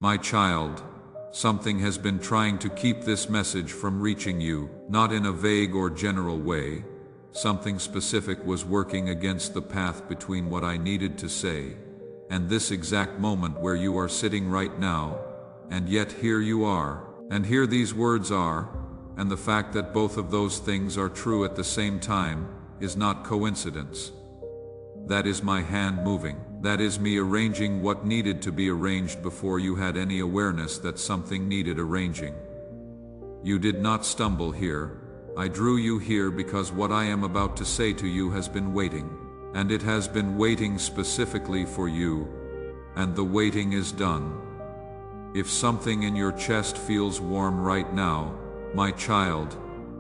My child, something has been trying to keep this message from reaching you, not in a vague or general way. Something specific was working against the path between what I needed to say and this exact moment where you are sitting right now, and yet here you are, and here these words are, and the fact that both of those things are true at the same time is not coincidence. That is my hand moving. That is me arranging what needed to be arranged before you had any awareness that something needed arranging. You did not stumble here. I drew you here because what I am about to say to you has been waiting. And it has been waiting specifically for you. And the waiting is done. If something in your chest feels warm right now, my child,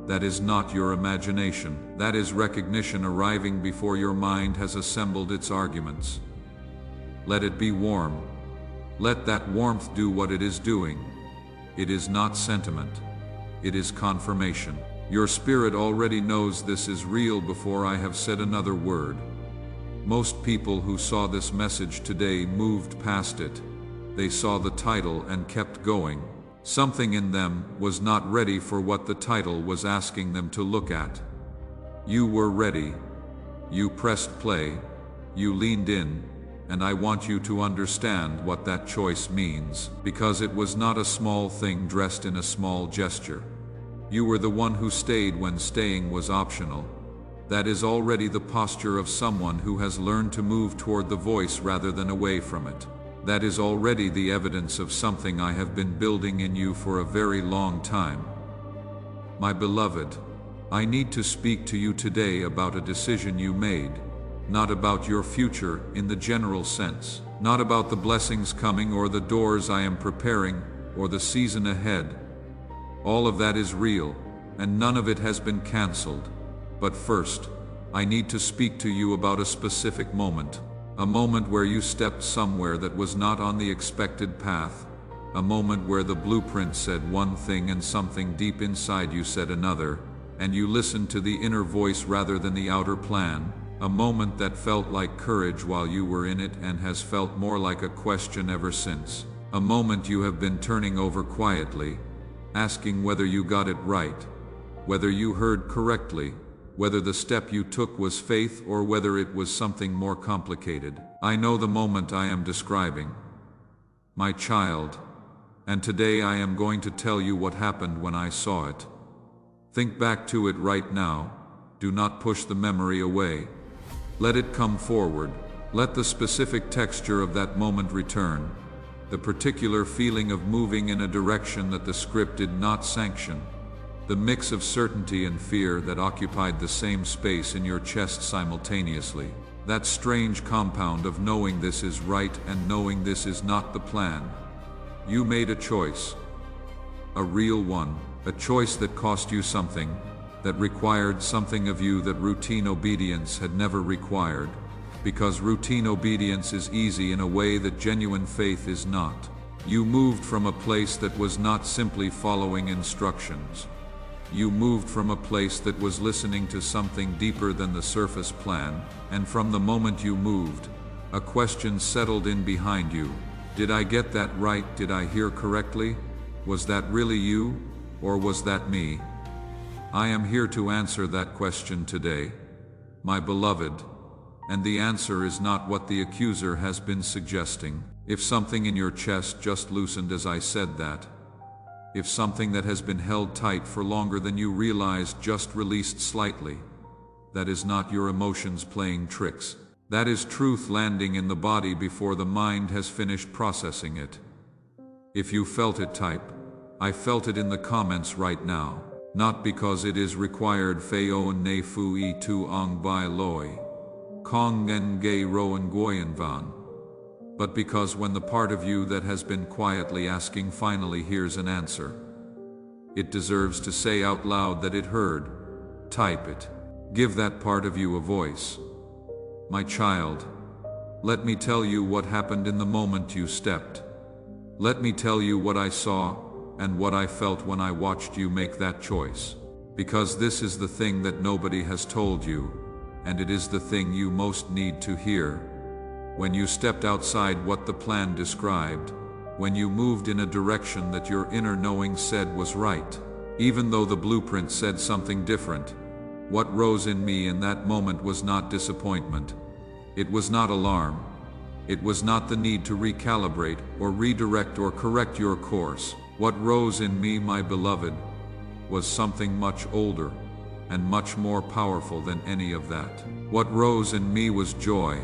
that is not your imagination. That is recognition arriving before your mind has assembled its arguments. Let it be warm. Let that warmth do what it is doing. It is not sentiment. It is confirmation. Your spirit already knows this is real before I have said another word. Most people who saw this message today moved past it. They saw the title and kept going. Something in them was not ready for what the title was asking them to look at. You were ready. You pressed play. You leaned in. And I want you to understand what that choice means, because it was not a small thing dressed in a small gesture. You were the one who stayed when staying was optional. That is already the posture of someone who has learned to move toward the voice rather than away from it. That is already the evidence of something I have been building in you for a very long time. My beloved, I need to speak to you today about a decision you made. Not about your future in the general sense, not about the blessings coming or the doors I am preparing or the season ahead. All of that is real, and none of it has been canceled. But first, I need to speak to you about a specific moment, a moment where you stepped somewhere that was not on the expected path, a moment where the blueprint said one thing and something deep inside you said another, and you listened to the inner voice rather than the outer plan. A moment that felt like courage while you were in it and has felt more like a question ever since. A moment you have been turning over quietly, asking whether you got it right, whether you heard correctly, whether the step you took was faith or whether it was something more complicated. I know the moment I am describing, my child, and today I am going to tell you what happened when I saw it. Think back to it right now. Do not push the memory away. Let it come forward. Let the specific texture of that moment return, the particular feeling of moving in a direction that the script did not sanction, the mix of certainty and fear that occupied the same space in your chest simultaneously, that strange compound of knowing this is right and knowing this is not the plan. You made a choice, a real one, a choice that cost you something, that required something of you that routine obedience had never required, because routine obedience is easy in a way that genuine faith is not. You moved from a place that was not simply following instructions. You moved from a place that was listening to something deeper than the surface plan, and from the moment you moved, a question settled in behind you. Did I get that right? Did I hear correctly? Was that really you, or was that me? I am here to answer that question today, my beloved, and the answer is not what the accuser has been suggesting. If something in your chest just loosened as I said that, if something that has been held tight for longer than you realized just released slightly, that is not your emotions playing tricks. That is truth landing in the body before the mind has finished processing it. If you felt it, type, I felt it in the comments right now. Not because it is required Fayon Ne Fu E Tu Ong Bai Loi, Kong Ngen Gay Roan Goyen Van, but because when the part of you that has been quietly asking finally hears an answer, it deserves to say out loud that it heard. Type it. Give that part of you a voice. My child, let me tell you what happened in the moment you stepped. Let me tell you what I saw and what I felt when I watched you make that choice. Because this is the thing that nobody has told you, and it is the thing you most need to hear. When you stepped outside what the plan described, when you moved in a direction that your inner knowing said was right. Even though the blueprint said something different, what rose in me in that moment was not disappointment. It was not alarm. It was not the need to recalibrate or redirect or correct your course. What rose in me, my beloved, was something much older and much more powerful than any of that. What rose in me was joy,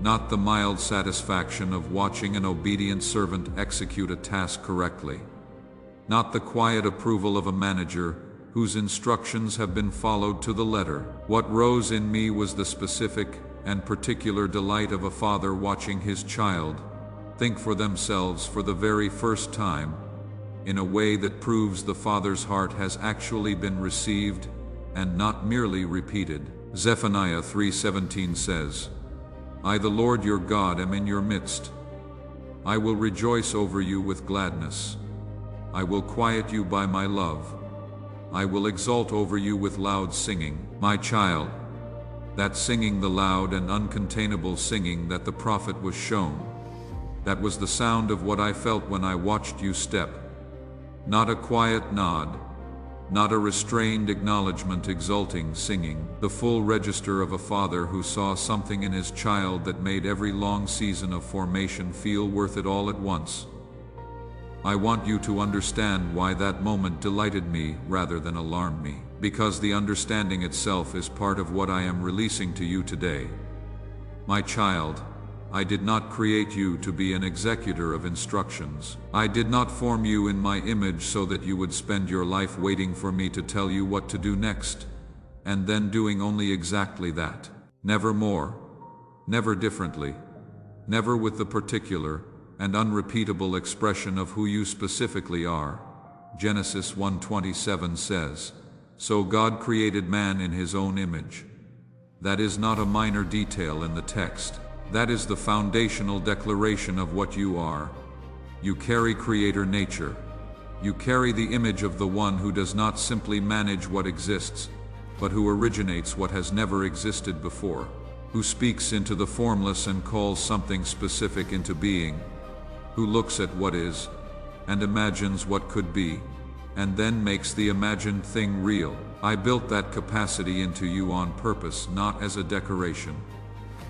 not the mild satisfaction of watching an obedient servant execute a task correctly, not the quiet approval of a manager whose instructions have been followed to the letter. What rose in me was the specific and particular delight of a father watching his child think for themselves for the very first time in a way that proves the father's heart has actually been received and not merely repeated. Zephaniah 3:17 says, I, the Lord your God, am in your midst. I will rejoice over you with gladness. I will quiet you by my love. I will exult over you with loud singing. My child, that singing, the loud and uncontainable singing that the prophet was shown, that was the sound of what I felt when I watched you step. Not a quiet nod, not a restrained acknowledgement, exulting singing, the full register of a father who saw something in his child that made every long season of formation feel worth it all at once. I want you to understand why that moment delighted me rather than alarmed me, because the understanding itself is part of what I am releasing to you today. My child, I did not create you to be an executor of instructions. I did not form you in my image so that you would spend your life waiting for me to tell you what to do next, and then doing only exactly that. Never more, never differently, never with the particular and unrepeatable expression of who you specifically are. Genesis 1:27 says, So God created man in his own image. That is not a minor detail in the text. That is the foundational declaration of what you are. You carry creator nature. You carry the image of the one who does not simply manage what exists, but who originates what has never existed before, who speaks into the formless and calls something specific into being, who looks at what is and imagines what could be, and then makes the imagined thing real. I built that capacity into you on purpose, not as a decoration,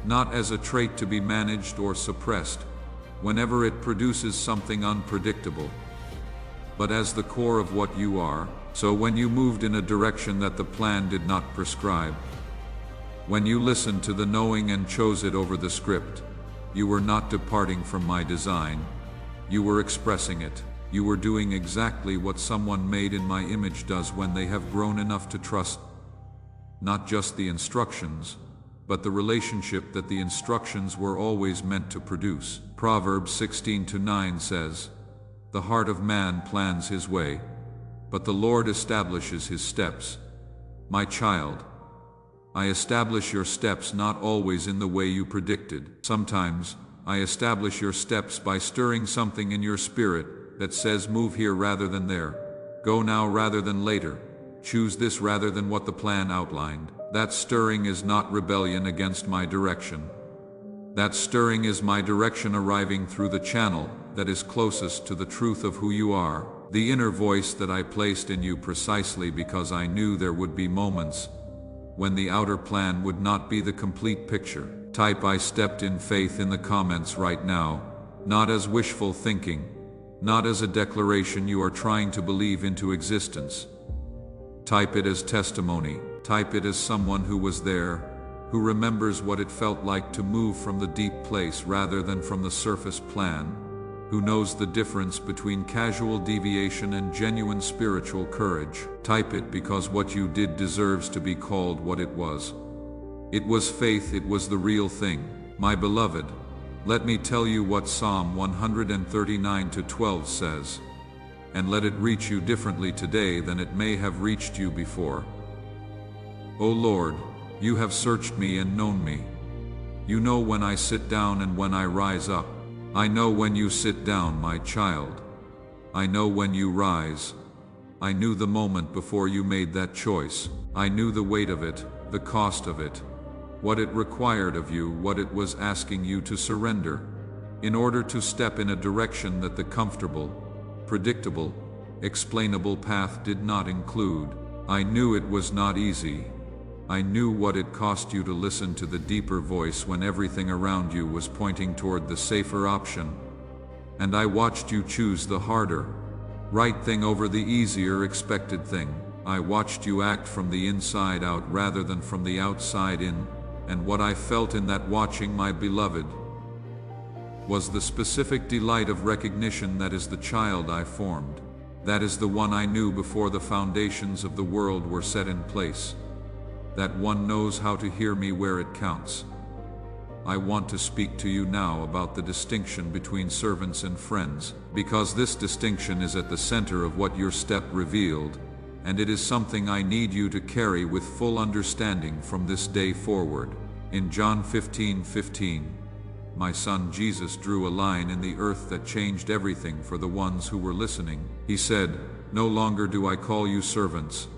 not as a trait to be managed or suppressed whenever it produces something unpredictable, but as the core of what you are. So when you moved in a direction that the plan did not prescribe, when you listened to the knowing and chose it over the script, you were not departing from my design. You were expressing it. You were doing exactly what someone made in my image does when they have grown enough to trust not just the instructions, but the relationship that the instructions were always meant to produce. Proverbs 16:9 says, The heart of man plans his way, but the Lord establishes his steps. My child, I establish your steps not always in the way you predicted. Sometimes, I establish your steps by stirring something in your spirit that says move here rather than there, go now rather than later, choose this rather than what the plan outlined. That stirring is not rebellion against my direction. That stirring is my direction arriving through the channel that is closest to the truth of who you are, the inner voice that I placed in you precisely because I knew there would be moments when the outer plan would not be the complete picture. Type I stepped in faith in the comments right now, not as wishful thinking, not as a declaration you are trying to believe into existence. Type it as testimony. Type it as someone who was there, who remembers what it felt like to move from the deep place rather than from the surface plan, who knows the difference between casual deviation and genuine spiritual courage. Type it because what you did deserves to be called what it was. It was faith, it was the real thing. My beloved, let me tell you what Psalm 139:12 says, and let it reach you differently today than it may have reached you before. O Lord, you have searched me and known me. You know when I sit down and when I rise up. I know when you sit down, my child. I know when you rise. I knew the moment before you made that choice. I knew the weight of it, the cost of it, what it required of you, what it was asking you to surrender. in order to step in a direction that the comfortable, predictable, explainable path did not include. I knew it was not easy. I knew what it cost you to listen to the deeper voice when everything around you was pointing toward the safer option. And I watched you choose the harder, right thing over the easier expected thing. I watched you act from the inside out rather than from the outside in, and what I felt in that watching, my beloved, was the specific delight of recognition that is the child I formed. That is the one I knew before the foundations of the world were set in place. That one knows how to hear me where it counts. I want to speak to you now about the distinction between servants and friends, because this distinction is at the center of what your step revealed, and it is something I need you to carry with full understanding from this day forward. In John 15:15, my son Jesus drew a line in the earth that changed everything for the ones who were listening. He said, "No longer do I call you servants,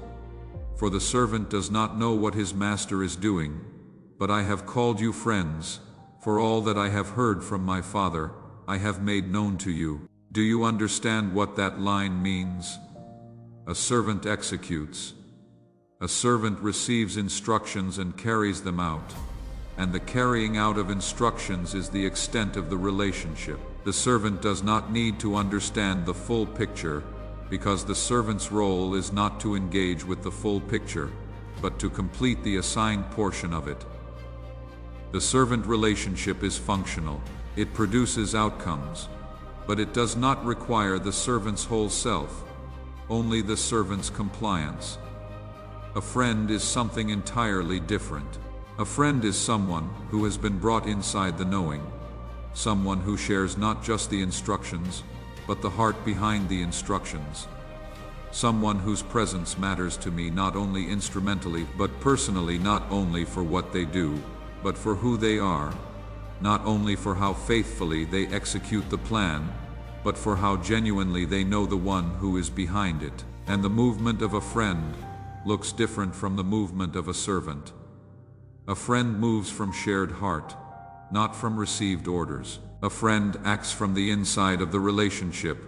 for the servant does not know what his master is doing, but I have called you friends, for all that I have heard from my Father, I have made known to you." Do you understand what that line means? A servant executes. A servant receives instructions and carries them out. And the carrying out of instructions is the extent of the relationship. The servant does not need to understand the full picture, because the servant's role is not to engage with the full picture, but to complete the assigned portion of it. The servant relationship is functional. It produces outcomes, but it does not require the servant's whole self, only the servant's compliance. A friend is something entirely different. A friend is someone who has been brought inside the knowing, someone who shares not just the instructions, but the heart behind the instructions. Someone whose presence matters to me not only instrumentally but personally, not only for what they do, but for who they are, not only for how faithfully they execute the plan, but for how genuinely they know the one who is behind it. And the movement of a friend looks different from the movement of a servant. A friend moves from shared heart, not from received orders. A friend acts from the inside of the relationship,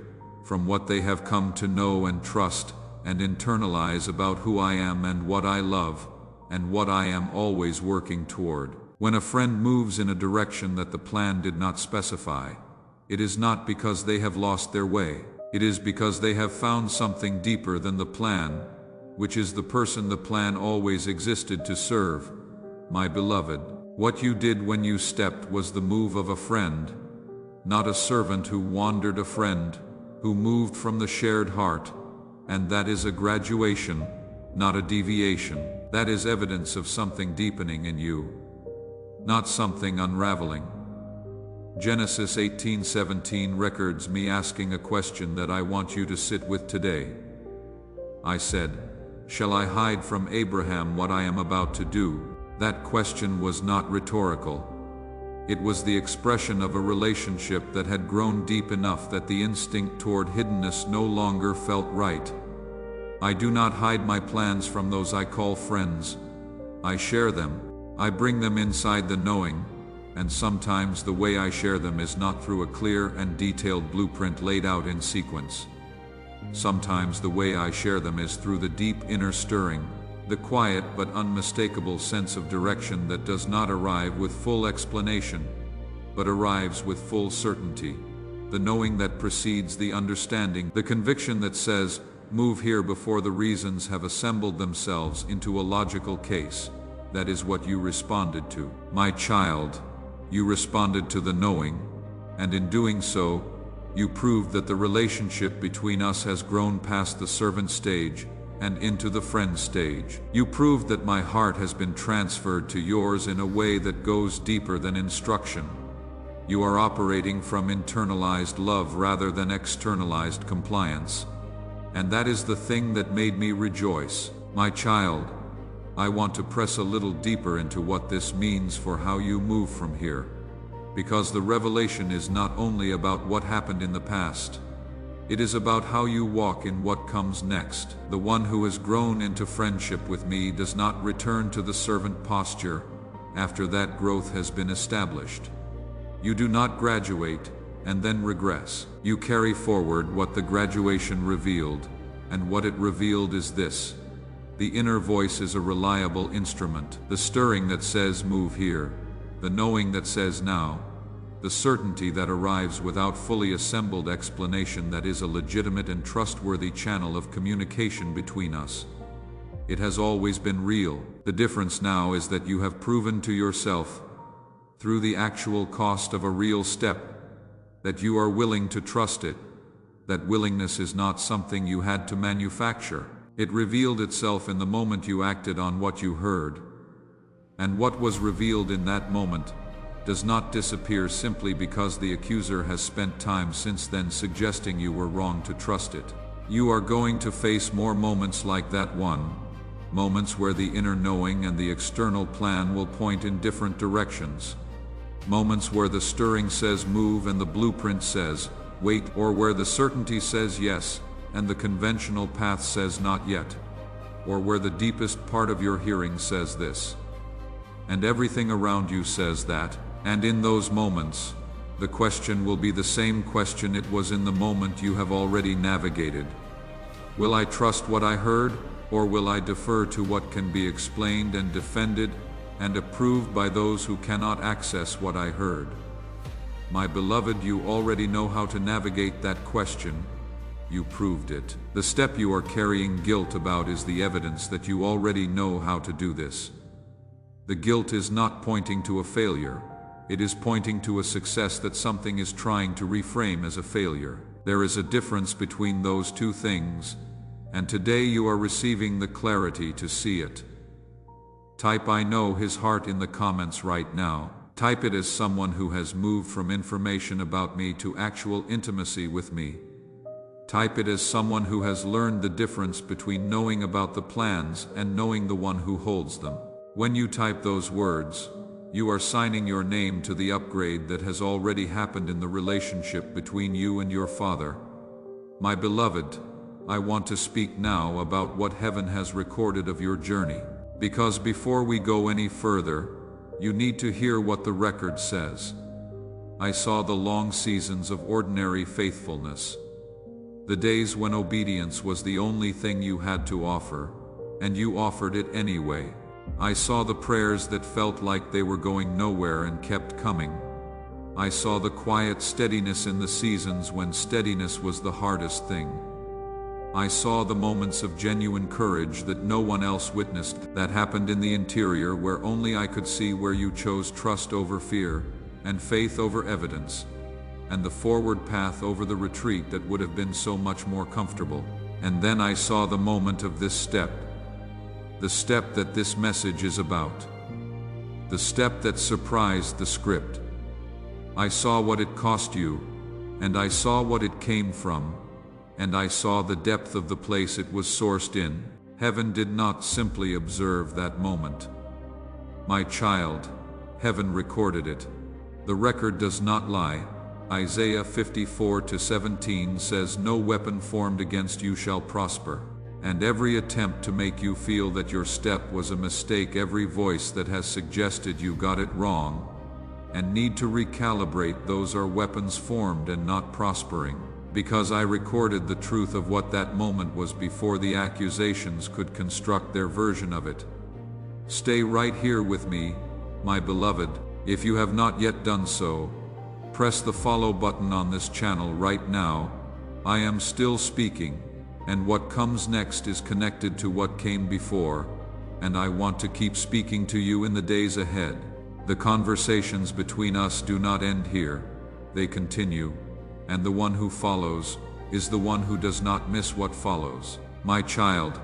from what they have come to know and trust and internalize about who I am and what I love, and what I am always working toward. When a friend moves in a direction that the plan did not specify, it is not because they have lost their way. It is because they have found something deeper than the plan, which is the person the plan always existed to serve. My beloved, what you did when you stepped was the move of a friend, not a servant who wandered, a friend who moved from the shared heart, and that is a graduation, not a deviation. That is evidence of something deepening in you, not something unraveling. Genesis 18:17 records me asking a question that I want you to sit with today. I said, "Shall I hide from Abraham what I am about to do?" That question was not rhetorical. It was the expression of a relationship that had grown deep enough that the instinct toward hiddenness no longer felt right. I do not hide my plans from those I call friends. I share them. I bring them inside the knowing, and sometimes the way I share them is not through a clear and detailed blueprint laid out in sequence. Sometimes the way I share them is through the deep inner stirring, the quiet but unmistakable sense of direction that does not arrive with full explanation, but arrives with full certainty, the knowing that precedes the understanding, the conviction that says, "Move here," before the reasons have assembled themselves into a logical case. That is what you responded to. My child, you responded to the knowing, and in doing so, you proved that the relationship between us has grown past the servant stage and into the friend stage. You proved that my heart has been transferred to yours in a way that goes deeper than instruction. You are operating from internalized love rather than externalized compliance. And that is the thing that made me rejoice. My child, I want to press a little deeper into what this means for how you move from here. Because the revelation is not only about what happened in the past. It is about how you walk in what comes next. The one who has grown into friendship with me does not return to the servant posture after that growth has been established. You do not graduate and then regress. You carry forward what the graduation revealed, and what it revealed is this: the inner voice is a reliable instrument, the stirring that says move here, the knowing that says now, the certainty that arrives without fully assembled explanation that is a legitimate and trustworthy channel of communication between us. It has always been real. The difference now is that you have proven to yourself, through the actual cost of a real step, that you are willing to trust it. That willingness is not something you had to manufacture. It revealed itself in the moment you acted on what you heard. And what was revealed in that moment does not disappear simply because the accuser has spent time since then suggesting you were wrong to trust it. You are going to face more moments like that one, moments where the inner knowing and the external plan will point in different directions. Moments where the stirring says move and the blueprint says wait, or where the certainty says yes and the conventional path says not yet, or where the deepest part of your hearing says this, and everything around you says that. And in those moments, the question will be the same question it was in the moment you have already navigated. Will I trust what I heard, or will I defer to what can be explained and defended and approved by those who cannot access what I heard? My beloved, you already know how to navigate that question. You proved it. The step you are carrying guilt about is the evidence that you already know how to do this. The guilt is not pointing to a failure. It is pointing to a success that something is trying to reframe as a failure. There is a difference between those two things, and today you are receiving the clarity to see it. Type "I know his heart" in the comments right now. Type it as someone who has moved from information about me to actual intimacy with me. Type it as someone who has learned the difference between knowing about the plans and knowing the one who holds them. When you type those words, you are signing your name to the upgrade that has already happened in the relationship between you and your Father. My beloved, I want to speak now about what heaven has recorded of your journey. Because before we go any further, you need to hear what the record says. I saw the long seasons of ordinary faithfulness. The days when obedience was the only thing you had to offer, and you offered it anyway. I saw the prayers that felt like they were going nowhere and kept coming. I saw the quiet steadiness in the seasons when steadiness was the hardest thing. I saw the moments of genuine courage that no one else witnessed, that happened in the interior where only I could see, where you chose trust over fear and faith over evidence, and the forward path over the retreat that would have been so much more comfortable. And then I saw the moment of this step. The step that this message is about. The step that surprised the script. I saw what it cost you, and I saw what it came from, and I saw the depth of the place it was sourced in. Heaven did not simply observe that moment. My child, heaven recorded it. The record does not lie. Isaiah 54:17 says, "No weapon formed against you shall prosper." And every attempt to make you feel that your step was a mistake, every voice that has suggested you got it wrong and need to recalibrate, those are weapons formed and not prospering. Because I recorded the truth of what that moment was before the accusations could construct their version of it. Stay right here with me, my beloved. If you have not yet done so, press the follow button on this channel right now. I am still speaking, and what comes next is connected to what came before, and I want to keep speaking to you in the days ahead. The conversations between us do not end here, they continue, and the one who follows is the one who does not miss what follows. My child,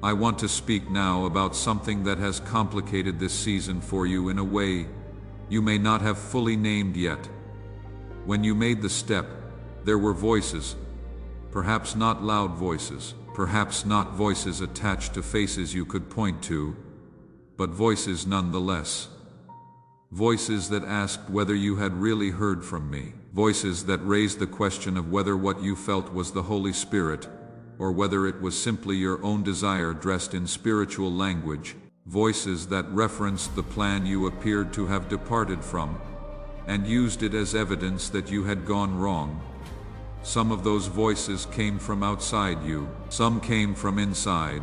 I want to speak now about something that has complicated this season for you in a way you may not have fully named yet. When you made the step, there were voices. Perhaps not loud voices, perhaps not voices attached to faces you could point to, but voices nonetheless. Voices that asked whether you had really heard from me. Voices that raised the question of whether what you felt was the Holy Spirit, or whether it was simply your own desire dressed in spiritual language. Voices that referenced the plan you appeared to have departed from. and used it as evidence that you had gone wrong. Some of those voices came from outside you, some came from inside,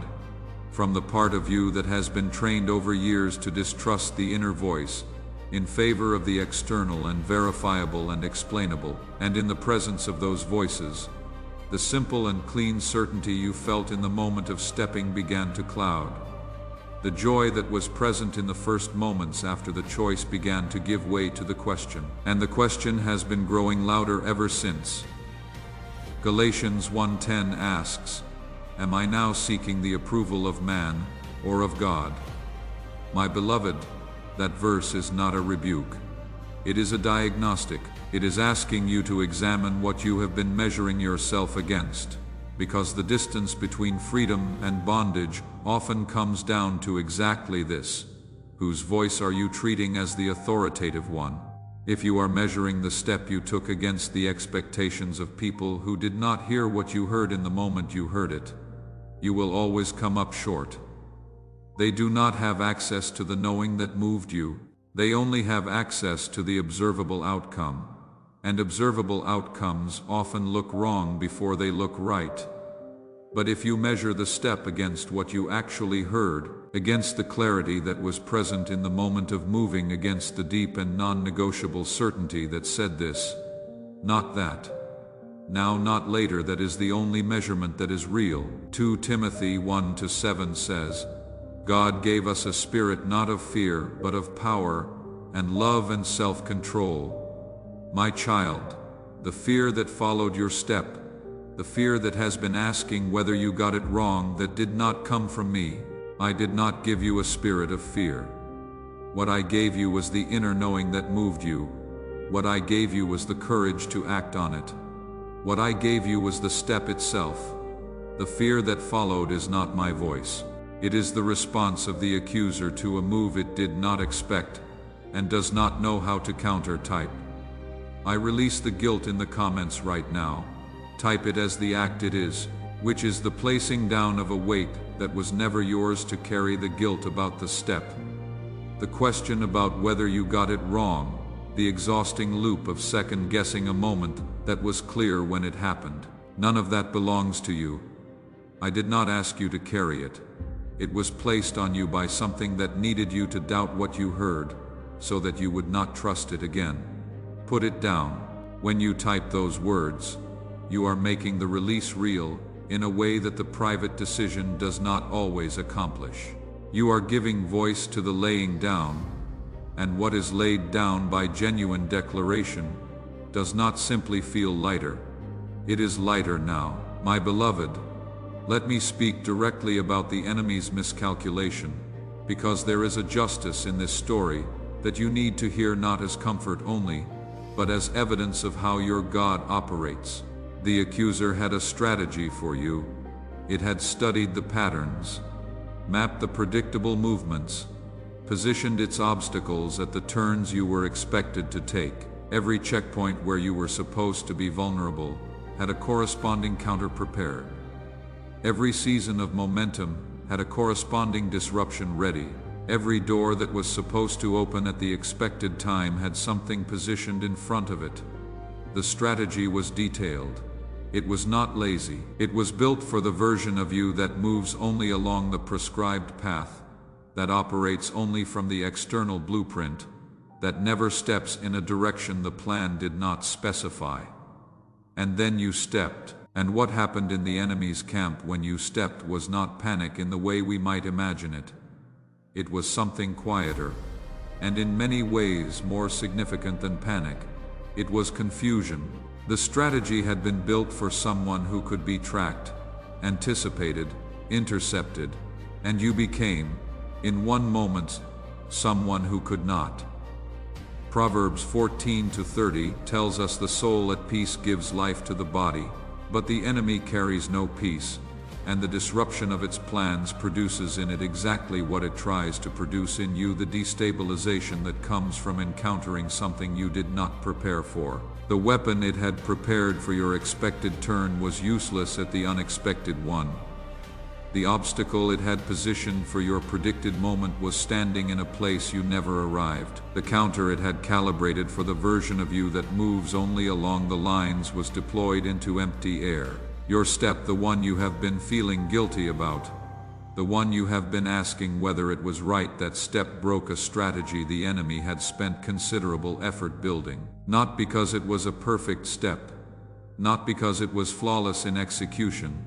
from the part of you that has been trained over years to distrust the inner voice, in favor of the external and verifiable and explainable. And in the presence of those voices, the simple and clean certainty you felt in the moment of stepping began to cloud. The joy that was present in the first moments after the choice began to give way to the question, and the question has been growing louder ever since. Galatians 1:10 asks, "Am I now seeking the approval of man or of God?" My beloved, that verse is not a rebuke. It is a diagnostic. It is asking you to examine what you have been measuring yourself against, because the distance between freedom and bondage often comes down to exactly this: whose voice are you treating as the authoritative one? If you are measuring the step you took against the expectations of people who did not hear what you heard in the moment you heard it, you will always come up short. They do not have access to the knowing that moved you. They only have access to the observable outcome, and observable outcomes often look wrong before they look right. But if you measure the step against what you actually heard, against the clarity that was present in the moment of moving, against the deep and non-negotiable certainty that said this, not that, now not later, that is the only measurement that is real. 2 Timothy 1:7 says, "God gave us a spirit not of fear, but of power, and love and self-control." My child, the fear that followed your step, the fear that has been asking whether you got it wrong, that did not come from me. I did not give you a spirit of fear. What I gave you was the inner knowing that moved you. What I gave you was the courage to act on it. What I gave you was the step itself. The fear that followed is not my voice. It is the response of the accuser to a move it did not expect and does not know how to counter-type. I release the guilt in the comments right now. Type it as the act it is, which is the placing down of a weight that was never yours to carry, the guilt about the step, the question about whether you got it wrong, the exhausting loop of second-guessing a moment that was clear when it happened. None of that belongs to you. I did not ask you to carry it. It was placed on you by something that needed you to doubt what you heard, so that you would not trust it again. Put it down. When you type those words, you are making the release real in a way that the private decision does not always accomplish. You are giving voice to the laying down, and what is laid down by genuine declaration does not simply feel lighter. It is lighter now. My beloved, let me speak directly about the enemy's miscalculation, because there is a justice in this story that you need to hear, not as comfort only, but as evidence of how your God operates. The accuser had a strategy for you. It had studied the patterns, mapped the predictable movements, positioned its obstacles at the turns you were expected to take. Every checkpoint where you were supposed to be vulnerable had a corresponding counter prepared. Every season of momentum had a corresponding disruption ready. Every door that was supposed to open at the expected time had something positioned in front of it. The strategy was detailed. It was not lazy. It was built for the version of you that moves only along the prescribed path, that operates only from the external blueprint, that never steps in a direction the plan did not specify. And then you stepped. And what happened in the enemy's camp when you stepped was not panic in the way we might imagine it. It was something quieter, and in many ways more significant than panic. It was confusion. The strategy had been built for someone who could be tracked, anticipated, intercepted, and you became, in one moment, someone who could not. Proverbs 14:30 tells us the soul at peace gives life to the body, but the enemy carries no peace, and the disruption of its plans produces in it exactly what it tries to produce in you, the destabilization that comes from encountering something you did not prepare for. The weapon it had prepared for your expected turn was useless at the unexpected one. The obstacle it had positioned for your predicted moment was standing in a place you never arrived. The counter it had calibrated for the version of you that moves only along the lines was deployed into empty air. Your step, the one you have been feeling guilty about, the one you have been asking whether it was right, that step broke a strategy the enemy had spent considerable effort building. Not because it was a perfect step, not because it was flawless in execution,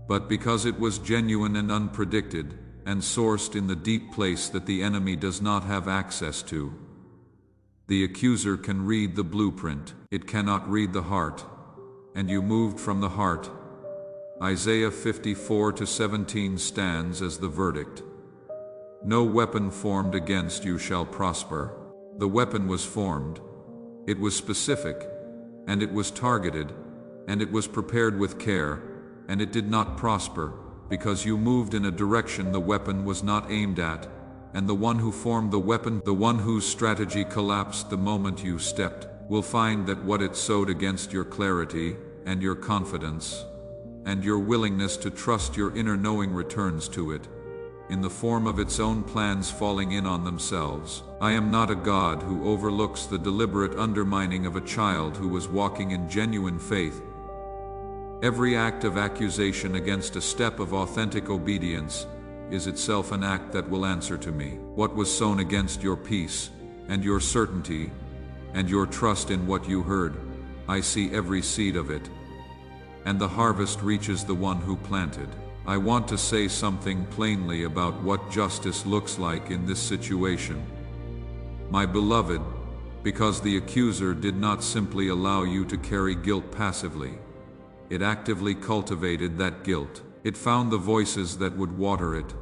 but because it was genuine and unpredicted, and sourced in the deep place that the enemy does not have access to. The accuser can read the blueprint, it cannot read the heart, and you moved from the heart. Isaiah 54:17 stands as the verdict. No weapon formed against you shall prosper. The weapon was formed, it was specific, and it was targeted, and it was prepared with care, and it did not prosper, because you moved in a direction the weapon was not aimed at, and the one who formed the weapon, the one whose strategy collapsed the moment you stepped, will find that what it sowed against your clarity, and your confidence, and your willingness to trust your inner knowing returns to it, in the form of its own plans falling in on themselves. I am not a God who overlooks the deliberate undermining of a child who was walking in genuine faith. Every act of accusation against a step of authentic obedience is itself an act that will answer to me. What was sown against your peace, and your certainty, and your trust in what you heard, I see every seed of it, and the harvest reaches the one who planted. I want to say something plainly about what justice looks like in this situation, my beloved, because the accuser did not simply allow you to carry guilt passively. It actively cultivated that guilt. It found the voices that would water it.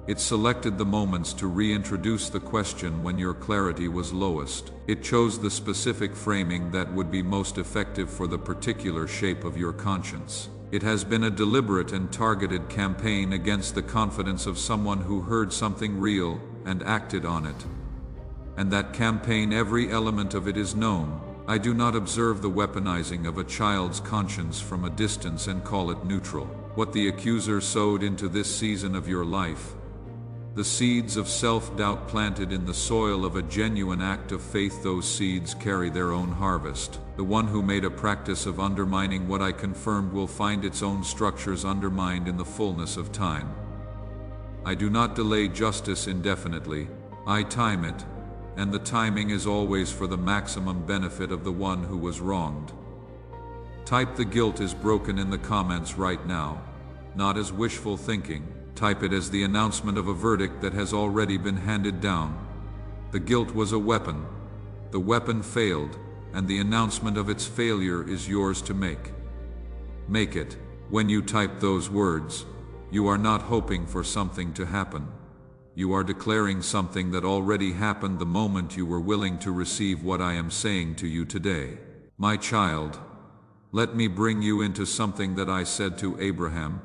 It selected the moments to reintroduce the question when your clarity was lowest. It chose the specific framing that would be most effective for the particular shape of your conscience. It has been a deliberate and targeted campaign against the confidence of someone who heard something real and acted on it. And that campaign, every element of it is known. I do not observe the weaponizing of a child's conscience from a distance and call it neutral. What the accuser sowed into this season of your life, the seeds of self-doubt planted in the soil of a genuine act of faith, those seeds carry their own harvest. The one who made a practice of undermining what I confirmed will find its own structures undermined in the fullness of time. I do not delay justice indefinitely, I time it, and the timing is always for the maximum benefit of the one who was wronged. Type "the guilt is broken" in the comments right now, not as wishful thinking. Type it as the announcement of a verdict that has already been handed down. The guilt was a weapon. The weapon failed, and the announcement of its failure is yours to make. Make it. When you type those words, you are not hoping for something to happen. You are declaring something that already happened the moment you were willing to receive what I am saying to you today. My child, let me bring you into something that I said to Abraham,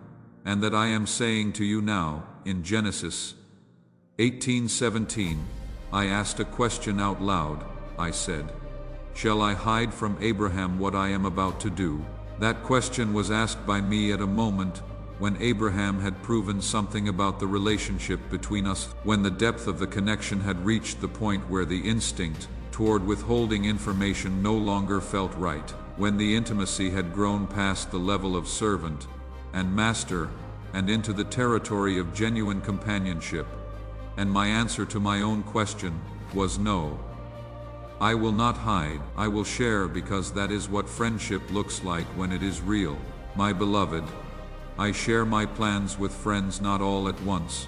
and that I am saying to you now. In Genesis 18:17, I asked a question out loud. I said, "Shall I hide from Abraham what I am about to do?" That question was asked by me at a moment when Abraham had proven something about the relationship between us, when the depth of the connection had reached the point where the instinct toward withholding information no longer felt right, when the intimacy had grown past the level of servant and master and into the territory of genuine companionship, and my answer to my own question was no. I will not hide, I will share, because that is what friendship looks like when it is real. My beloved, I share my plans with friends, not all at once,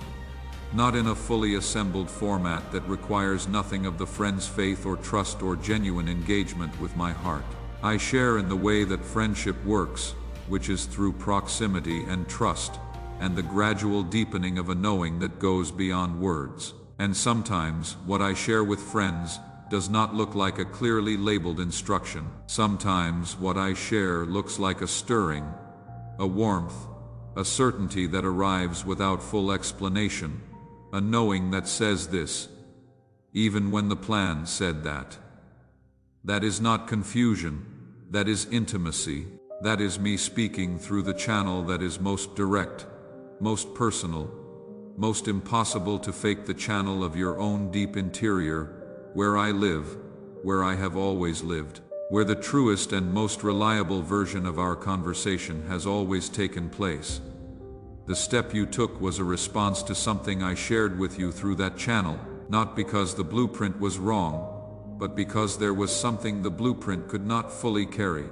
not in a fully assembled format that requires nothing of the friend's faith or trust or genuine engagement with my heart. I share in the way that friendship works, which is through proximity and trust, and the gradual deepening of a knowing that goes beyond words. And sometimes, what I share with friends does not look like a clearly labeled instruction. Sometimes what I share looks like a stirring, a warmth, a certainty that arrives without full explanation, a knowing that says this, even when the plan said that. That is not confusion, that is intimacy. That is me speaking through the channel that is most direct, most personal, most impossible to fake the channel of your own deep interior, where I live, where I have always lived, where the truest and most reliable version of our conversation has always taken place. The step you took was a response to something I shared with you through that channel, not because the blueprint was wrong, but because there was something the blueprint could not fully carry,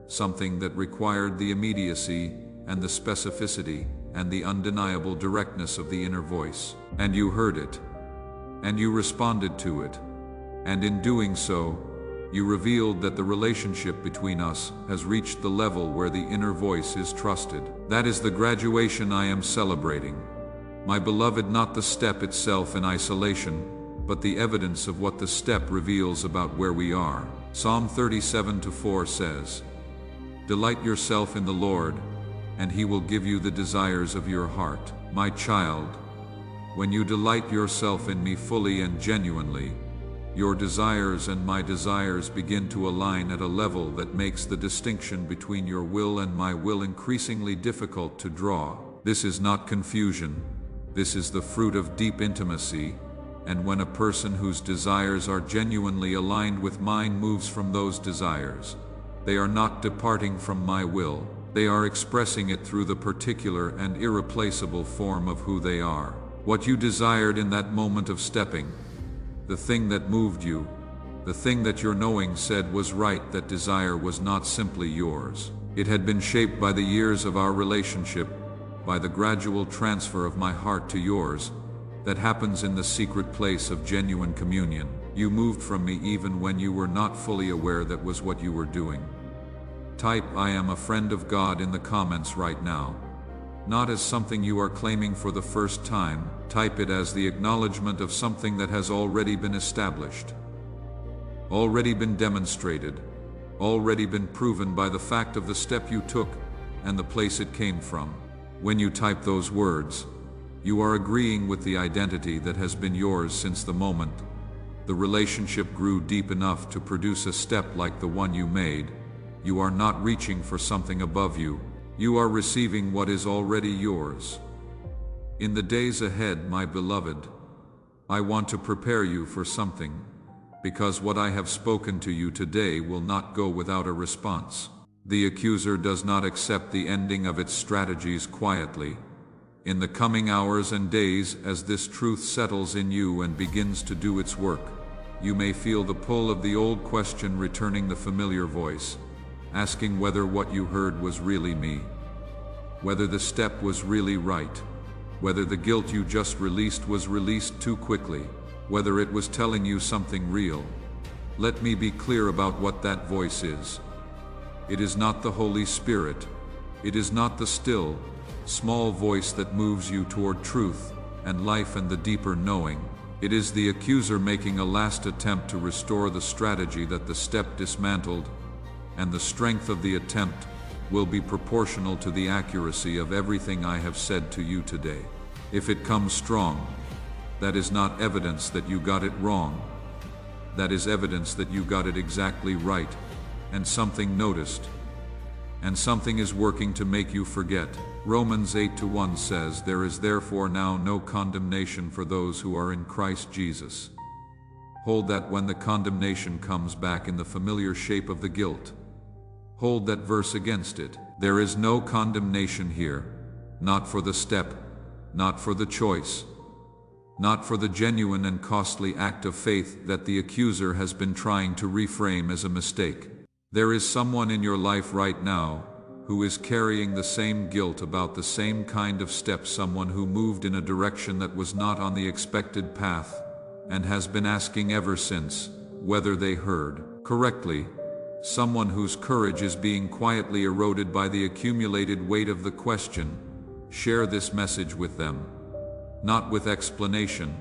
something that required the immediacy and the specificity and the undeniable directness of the inner voice. And you heard it, and you responded to it, and in doing so, you revealed that the relationship between us has reached the level where the inner voice is trusted. That is the graduation I am celebrating. My beloved, not the step itself in isolation, but the evidence of what the step reveals about where we are. Psalm 37:4 says, "Delight yourself in the Lord, and He will give you the desires of your heart." My child, when you delight yourself in me fully and genuinely, your desires and my desires begin to align at a level that makes the distinction between your will and my will increasingly difficult to draw. This is not confusion. This is the fruit of deep intimacy, and when a person whose desires are genuinely aligned with mine moves from those desires, they are not departing from my will. They are expressing it through the particular and irreplaceable form of who they are. What you desired in that moment of stepping, the thing that moved you, the thing that your knowing said was right, that desire was not simply yours. It had been shaped by the years of our relationship, by the gradual transfer of my heart to yours, that happens in the secret place of genuine communion. You moved from me even when you were not fully aware that was what you were doing. Type "I am a friend of God" in the comments right now. Not as something you are claiming for the first time, type it as the acknowledgement of something that has already been established, already been demonstrated, already been proven by the fact of the step you took and the place it came from. When you type those words, you are agreeing with the identity that has been yours since the moment the relationship grew deep enough to produce a step like the one you made. You are not reaching for something above you. You are receiving what is already yours. In the days ahead, my beloved, I want to prepare you for something, because what I have spoken to you today will not go without a response. The accuser does not accept the ending of its strategies quietly. In the coming hours and days, as this truth settles in you and begins to do its work, you may feel the pull of the old question returning, the familiar voice, asking whether what you heard was really me, whether the step was really right, whether the guilt you just released was released too quickly, whether it was telling you something real. Let me be clear about what that voice is. It is not the Holy Spirit. It is not the still, small voice that moves you toward truth and life and the deeper knowing. It is the accuser making a last attempt to restore the strategy that the step dismantled, and the strength of the attempt will be proportional to the accuracy of everything I have said to you today. If it comes strong, that is not evidence that you got it wrong. That is evidence that you got it exactly right, and something noticed, and something is working to make you forget. Romans 8:1 says, "There is therefore now no condemnation for those who are in Christ Jesus." Hold that when the condemnation comes back in the familiar shape of the guilt. Hold that verse against it. There is no condemnation here, not for the step, not for the choice, not for the genuine and costly act of faith that the accuser has been trying to reframe as a mistake. There is someone in your life right now who is carrying the same guilt about the same kind of step, someone who moved in a direction that was not on the expected path and has been asking ever since whether they heard correctly. Someone whose courage is being quietly eroded by the accumulated weight of the question. Share this message with them. Not with explanation,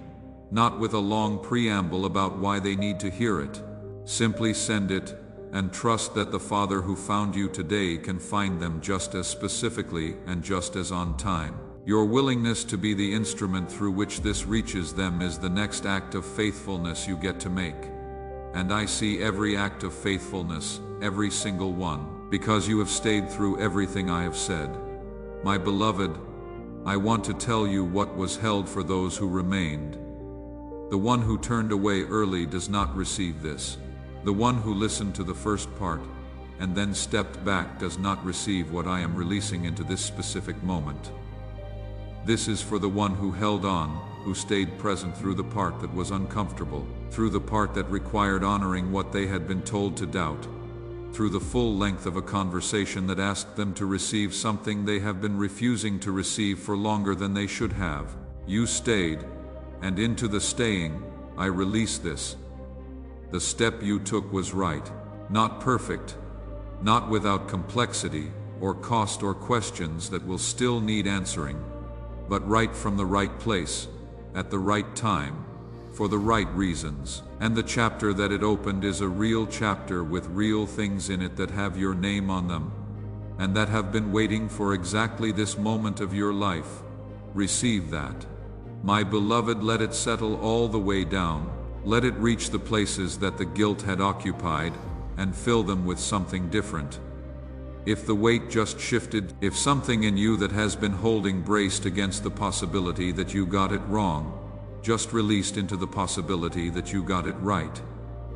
not with a long preamble about why they need to hear it. Simply send it, and trust that the Father who found you today can find them just as specifically and just as on time. Your willingness to be the instrument through which this reaches them is the next act of faithfulness you get to make. And I see every act of faithfulness, every single one, because you have stayed through everything I have said. My beloved, I want to tell you what was held for those who remained. The one who turned away early does not receive this. The one who listened to the first part and then stepped back does not receive what I am releasing into this specific moment. This is for the one who held on, who stayed present through the part that was uncomfortable, through the part that required honoring what they had been told to doubt, through the full length of a conversation that asked them to receive something they have been refusing to receive for longer than they should have. You stayed, and into the staying, I release this. The step you took was right, not perfect, not without complexity or cost or questions that will still need answering, but right from the right place, at the right time, for the right reasons. And the chapter that it opened is a real chapter with real things in it that have your name on them, and that have been waiting for exactly this moment of your life. Receive that. My beloved, let it settle all the way down. Let it reach the places that the guilt had occupied and fill them with something different. If the weight just shifted, if something in you that has been holding braced against the possibility that you got it wrong, just released into the possibility that you got it right.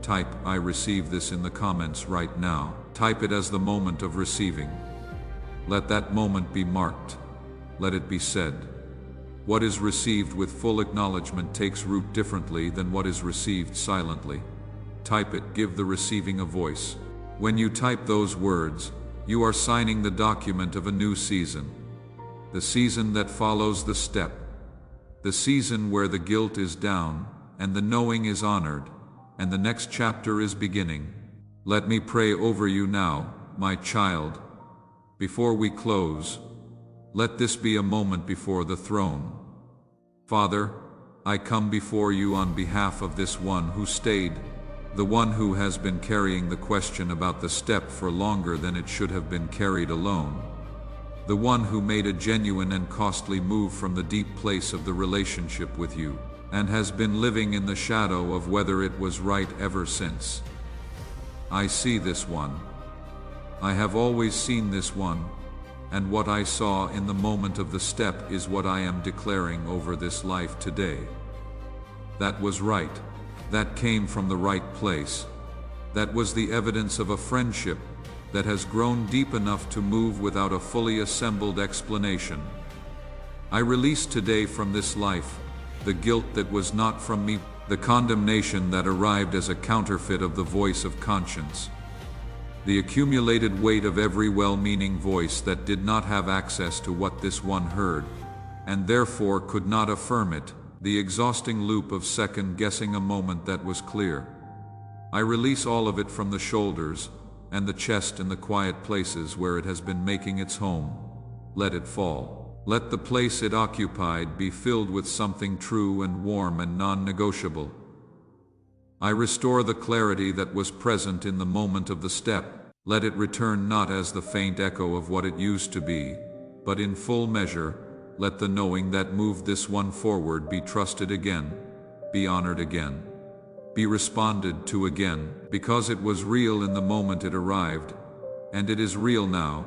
Type, I receive this in the comments right now. Type it as the moment of receiving. Let that moment be marked. Let it be said. What is received with full acknowledgement takes root differently than what is received silently. Type it, give the receiving a voice. When you type those words, you are signing the document of a new season. The season that follows the step. The season where the guilt is down, and the knowing is honored, and the next chapter is beginning. Let me pray over you now, my child. Before we close, let this be a moment before the throne. Father, I come before you on behalf of this one who stayed, the one who has been carrying the question about the step for longer than it should have been carried alone. The one who made a genuine and costly move from the deep place of the relationship with you, and has been living in the shadow of whether it was right ever since. I see this one. I have always seen this one, and what I saw in the moment of the step is what I am declaring over this life today. That was right. That came from the right place. That was the evidence of a friendship that has grown deep enough to move without a fully assembled explanation. I release today from this life the guilt that was not from me, the condemnation that arrived as a counterfeit of the voice of conscience, the accumulated weight of every well-meaning voice that did not have access to what this one heard, and therefore could not affirm it, the exhausting loop of second-guessing a moment that was clear. I release all of it from the shoulders and the chest and the quiet places where it has been making its home. Let it fall. Let the place it occupied be filled with something true and warm and non-negotiable. I restore the clarity that was present in the moment of the step. Let it return not as the faint echo of what it used to be, but in full measure. Let the knowing that moved this one forward be trusted again, be honored again, be responded to again, because it was real in the moment it arrived, and it is real now,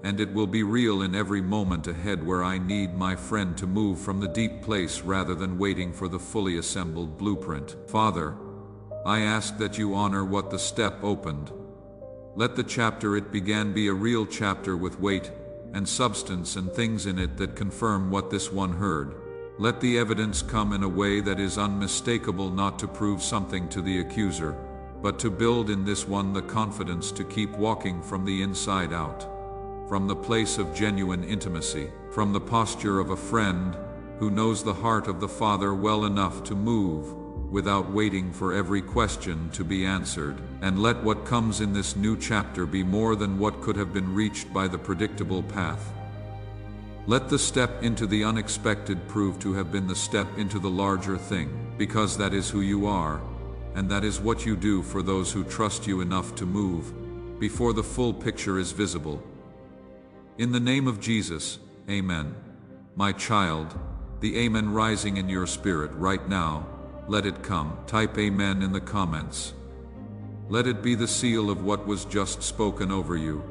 and it will be real in every moment ahead where I need my friend to move from the deep place rather than waiting for the fully assembled blueprint. Father, I ask that you honor what the step opened. Let the chapter it began be a real chapter with weight and substance and things in it that confirm what this one heard. Let the evidence come in a way that is unmistakable, not to prove something to the accuser, but to build in this one the confidence to keep walking from the inside out, from the place of genuine intimacy, from the posture of a friend who knows the heart of the Father well enough to move without waiting for every question to be answered. And let what comes in this new chapter be more than what could have been reached by the predictable path. Let the step into the unexpected prove to have been the step into the larger thing, because that is who you are, and that is what you do for those who trust you enough to move before the full picture is visible. In the name of Jesus, Amen. My child, the Amen rising in your spirit right now, let it come. Type Amen in the comments. Let it be the seal of what was just spoken over you.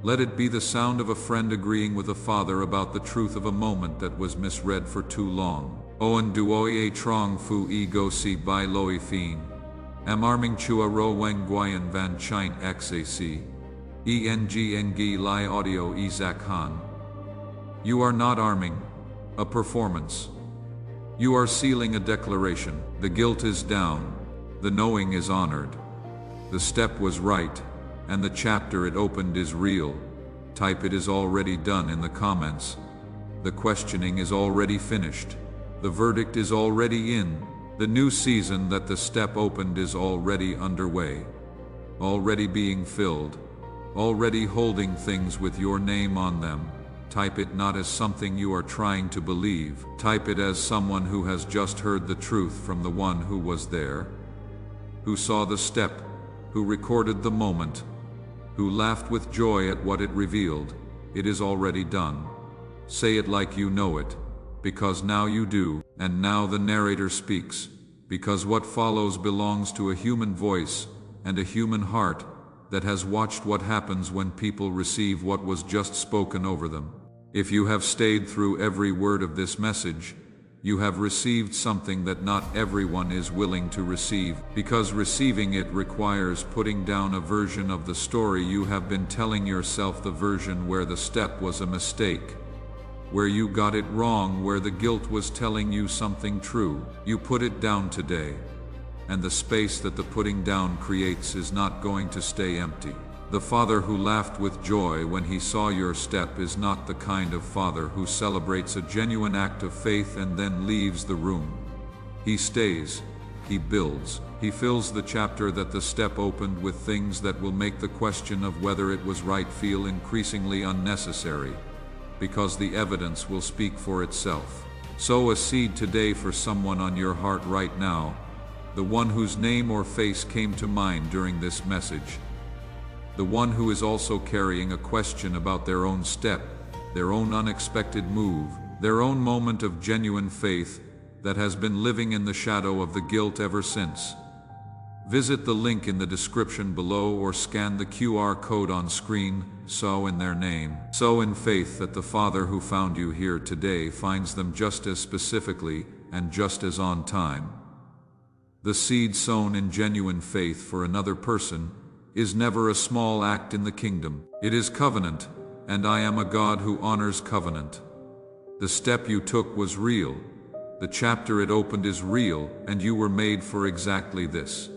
Let it be the sound of a friend agreeing with a father about the truth of a moment that was misread for too long. Oan duoi trong fu e go si bai loi fin. Am arming chua ro weng guyan van chint xac. Eng lai audio Isaac Han. You are not arming a performance. You are sealing a declaration. The guilt is down. The knowing is honored. The step was right, and the chapter it opened is real. Type it is already done in the comments. The questioning is already finished. The verdict is already in. The new season that the step opened is already underway. Already being filled. Already holding things with your name on them. Type it not as something you are trying to believe. Type it as someone who has just heard the truth from the one who was there, who saw the step, who recorded the moment, who laughed with joy at what it revealed. It is already done. Say it like you know it, because now you do, and now the narrator speaks, because what follows belongs to a human voice and a human heart that has watched what happens when people receive what was just spoken over them. If you have stayed through every word of this message, you have received something that not everyone is willing to receive, because receiving it requires putting down a version of the story you have been telling yourself, the version where the step was a mistake, where you got it wrong, where the guilt was telling you something true. You put it down today, and the space that the putting down creates is not going to stay empty. The father who laughed with joy when he saw your step is not the kind of father who celebrates a genuine act of faith and then leaves the room. He stays, he builds, he fills the chapter that the step opened with things that will make the question of whether it was right feel increasingly unnecessary, because the evidence will speak for itself. Sow a seed today for someone on your heart right now, the one whose name or face came to mind during this message. The one who is also carrying a question about their own step, their own unexpected move, their own moment of genuine faith that has been living in the shadow of the guilt ever since. Visit the link in the description below or scan the QR code on screen. Sow in their name. Sow in faith that the Father who found you here today finds them just as specifically and just as on time. The seed sown in genuine faith for another person is never a small act in the kingdom. It is covenant, and I am a God who honors covenant. The step you took was real. The chapter it opened is real, and you were made for exactly this.